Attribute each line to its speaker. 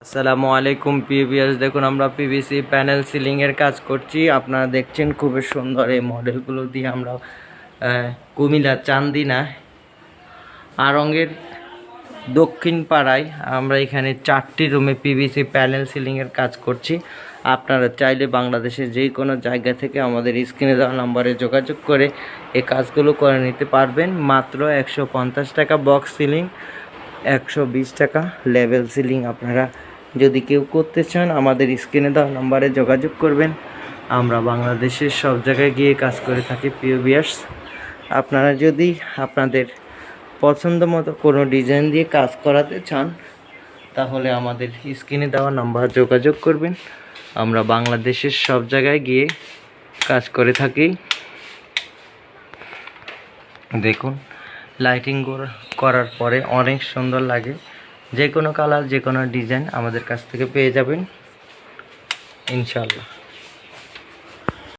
Speaker 1: আসসালামু আলাইকুম পিভিএস। দেখুন আমরা পিভিসি প্যানেল সিলিং এর কাজ করছি। আপনারা দেখছেন খুবই সুন্দর এই মডেলগুলো দিয়ে আমরা কুমিল্লা চান্দিনা আড়ংয়ের দক্ষিণ পাড়ায় আমরা এখানে 4টি রুমে পিভিসি প্যানেল সিলিং এর কাজ করছি। আপনারা চাইলে বাংলাদেশের যে কোনো জায়গা থেকে আমাদের স্ক্রিনে দেওয়া নম্বরে যোগাযোগ করে এই কাজগুলো করে নিতে পারবেন। মাত্র 150 টাকা বক্স সিলিং, 120 টাকা লেভেল সিলিং। আপনারা যদি কেউ করতে চান আমাদের স্ক্রিনে দেওয়া নম্বরে যোগাযোগ করবেন। আমরা বাংলাদেশের সব জায়গায় গিয়ে কাজ করে থাকি প্রিয় ভিউয়ার্স। আপনারা যদি আপনাদের পছন্দ মতো কোনো ডিজাইন দিয়ে কাজ করাতে চান তাহলে আমাদের স্ক্রিনে দেওয়া নাম্বার যোগাযোগ করবেন। আমরা বাংলাদেশের সব জায়গায় গিয়ে কাজ করে থাকি। দেখুন লাইটিং করার পরে অনেক সুন্দর লাগে। যে কোনো কালার, যে কোনো ডিজাইন আমাদের কাছ থেকে পেয়ে যাবেন ইনশাআল্লাহ।